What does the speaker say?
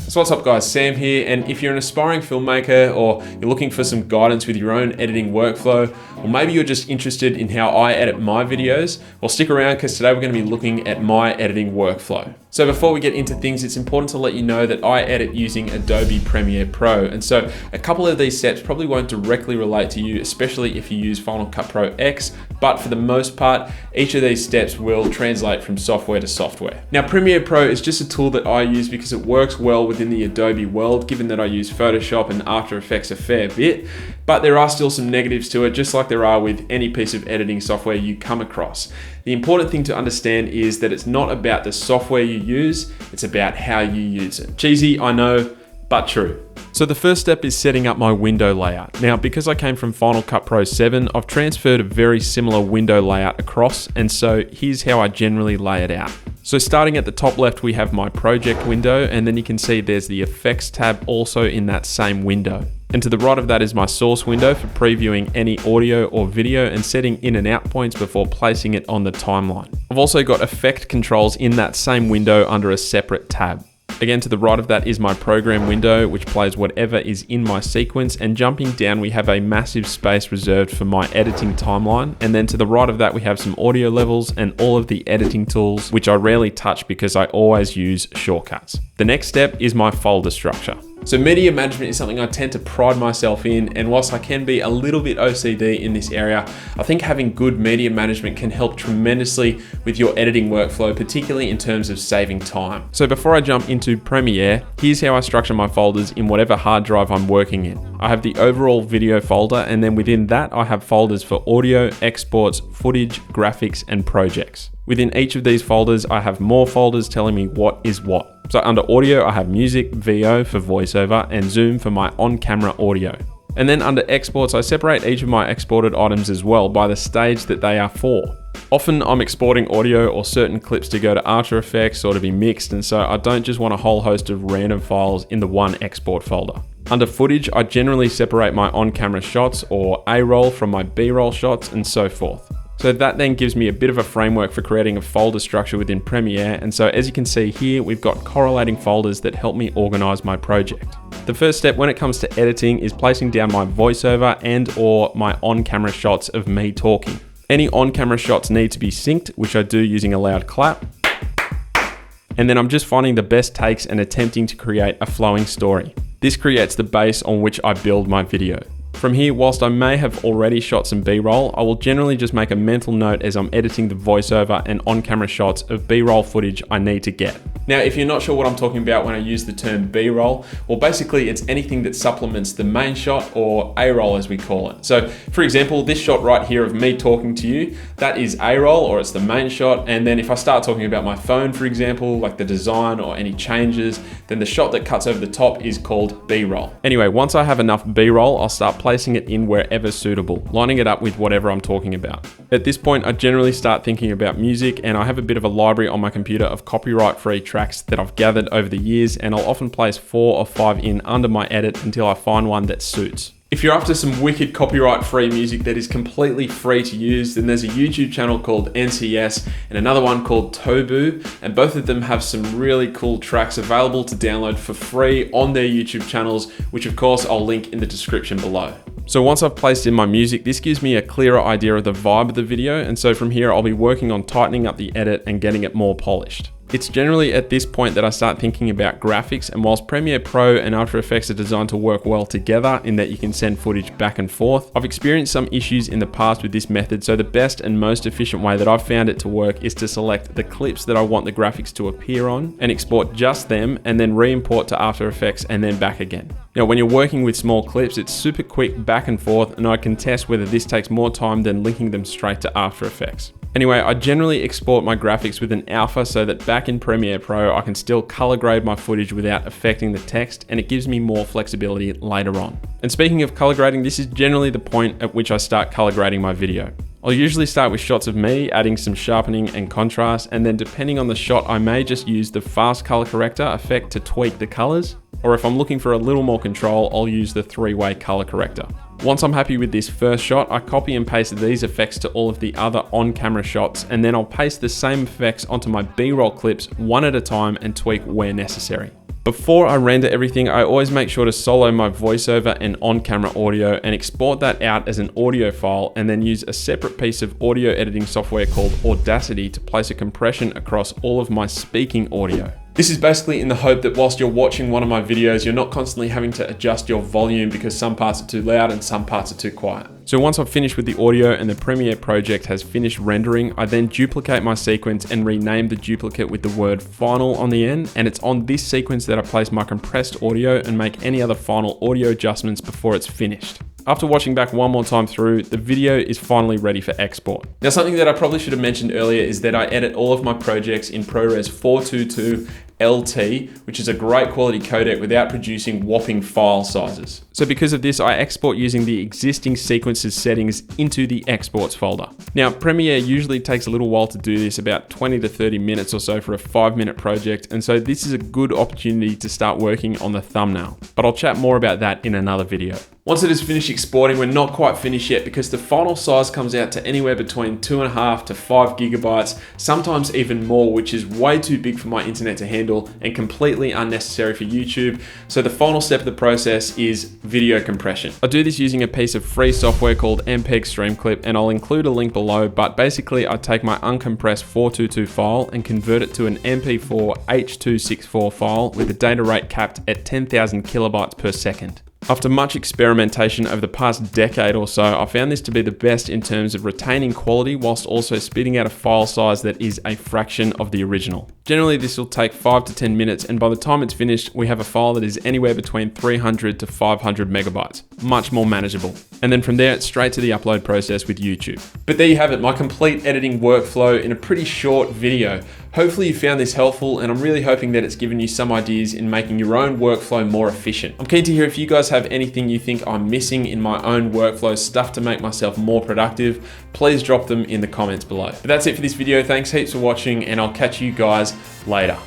So what's up guys, Sam here, and if you're an aspiring filmmaker or you're looking for some guidance with your own editing workflow, or maybe you're just interested in how I edit my videos, well stick around because today we're going to be looking at my editing workflow. So before we get into things, it's important to let you know that I edit using Adobe Premiere Pro, and so a couple of these steps probably won't directly relate to you, especially if you use Final Cut Pro X, but for the most part, each of these steps will translate from software to software. Now Premiere Pro is just a tool that I use because it works well within the Adobe world, given that I use Photoshop and After Effects a fair bit, but there are still some negatives to it, just like there are with any piece of editing software you come across. The important thing to understand is that it's not about the software you use, it's about how you use it. Cheesy, I know, but true. So the first step is setting up my window layout. Now, because I came from Final Cut Pro 7, I've transferred a very similar window layout across, and so here's how I generally lay it out. So starting at the top left, we have my project window, and then you can see there's the effects tab also in that same window. And to the right of that is my source window for previewing any audio or video and setting in and out points before placing it on the timeline. I've also got effect controls in that same window under a separate tab. Again, to the right of that is my program window, which plays whatever is in my sequence, and jumping down we have a massive space reserved for my editing timeline, and then to the right of that we have some audio levels and all of the editing tools, which I rarely touch because I always use shortcuts. The next step is my folder structure. So media management is something I tend to pride myself in, and whilst I can be a little bit OCD in this area, I think having good media management can help tremendously with your editing workflow, particularly in terms of saving time. So before I jump into Premiere, here's how I structure my folders in whatever hard drive I'm working in. I have the overall video folder, and then within that I have folders for audio, exports, footage, graphics, and projects. Within each of these folders, I have more folders telling me what is what. So under audio, I have music, VO for voiceover, and Zoom for my on-camera audio. And then under exports, I separate each of my exported items as well by the stage that they are for. Often I'm exporting audio or certain clips to go to After Effects or to be mixed, and so I don't just want a whole host of random files in the one export folder. Under footage, I generally separate my on-camera shots or A-roll from my B-roll shots and so forth. So that then gives me a bit of a framework for creating a folder structure within Premiere, and so as you can see here, we've got correlating folders that help me organize my project. The first step when it comes to editing is placing down my voiceover and or my on-camera shots of me talking. Any on-camera shots need to be synced, which I do using a loud clap. And then I'm just finding the best takes and attempting to create a flowing story. This creates the base on which I build my video. From here, whilst I may have already shot some B-roll, I will generally just make a mental note as I'm editing the voiceover and on-camera shots of B-roll footage I need to get. Now, if you're not sure what I'm talking about when I use the term B-roll, well basically it's anything that supplements the main shot, or A-roll as we call it. So for example, this shot right here of me talking to you, that is A-roll, or it's the main shot, and then if I start talking about my phone, for example, like the design or any changes, then the shot that cuts over the top is called B-roll. Anyway, once I have enough B-roll, I'll start placing it in wherever suitable, lining it up with whatever I'm talking about. At this point, I generally start thinking about music, and I have a bit of a library on my computer of copyright-free tracks that I've gathered over the years, and I'll often place 4 or 5 in under my edit until I find one that suits. If you're after some wicked copyright-free music that is completely free to use, then there's a YouTube channel called NCS and another one called Tobu, and both of them have some really cool tracks available to download for free on their YouTube channels, which of course I'll link in the description below. So once I've placed in my music, this gives me a clearer idea of the vibe of the video, and so from here I'll be working on tightening up the edit and getting it more polished. It's generally at this point that I start thinking about graphics, and whilst Premiere Pro and After Effects are designed to work well together in that you can send footage back and forth, I've experienced some issues in the past with this method, so the best and most efficient way that I've found it to work is to select the clips that I want the graphics to appear on and export just them, and then re-import to After Effects and then back again. Now when you're working with small clips, it's super quick back and forth, and I can test whether this takes more time than linking them straight to After Effects. Anyway, I generally export my graphics with an alpha so that back in Premiere Pro, I can still color grade my footage without affecting the text, and it gives me more flexibility later on. And speaking of color grading, this is generally the point at which I start color grading my video. I'll usually start with shots of me, adding some sharpening and contrast, and then depending on the shot, I may just use the fast color corrector effect to tweak the colors, or if I'm looking for a little more control, I'll use the 3-way color corrector. Once I'm happy with this first shot, I copy and paste these effects to all of the other on-camera shots, and then I'll paste the same effects onto my B-roll clips one at a time and tweak where necessary. Before I render everything, I always make sure to solo my voiceover and on-camera audio and export that out as an audio file, and then use a separate piece of audio editing software called Audacity to place a compression across all of my speaking audio. This is basically in the hope that whilst you're watching one of my videos, you're not constantly having to adjust your volume because some parts are too loud and some parts are too quiet. So once I've finished with the audio and the Premiere project has finished rendering, I then duplicate my sequence and rename the duplicate with the word final on the end. And it's on this sequence that I place my compressed audio and make any other final audio adjustments before it's finished. After watching back one more time through, the video is finally ready for export. Now, something that I probably should have mentioned earlier is that I edit all of my projects in ProRes 422 LT, which is a great quality codec without producing whopping file sizes. So because of this, I export using the existing sequences settings into the exports folder. Now, Premiere usually takes a little while to do this, about 20 to 30 minutes or so for a 5-minute project, and so this is a good opportunity to start working on the thumbnail. But I'll chat more about that in another video. Once it is finished exporting, we're not quite finished yet because the final size comes out to anywhere between 2.5 to 5 gigabytes, sometimes even more, which is way too big for my internet to handle and completely unnecessary for YouTube. So the final step of the process is video compression. I do this using a piece of free software called MPEG Streamclip, and I'll include a link below, but basically I take my uncompressed 422 file and convert it to an MP4 H.264 file with the data rate capped at 10,000 kilobytes per second. After much experimentation over the past decade or so, I found this to be the best in terms of retaining quality whilst also spitting out a file size that is a fraction of the original. Generally, this will take 5 to 10 minutes, and by the time it's finished, we have a file that is anywhere between 300 to 500 megabytes. Much more manageable. And then from there, it's straight to the upload process with YouTube. But there you have it, my complete editing workflow in a pretty short video. Hopefully you found this helpful, and I'm really hoping that it's given you some ideas in making your own workflow more efficient. I'm keen to hear if you guys have anything you think I'm missing in my own workflow, stuff to make myself more productive. Please drop them in the comments below. But that's it for this video. Thanks heaps for watching, and I'll catch you guys later.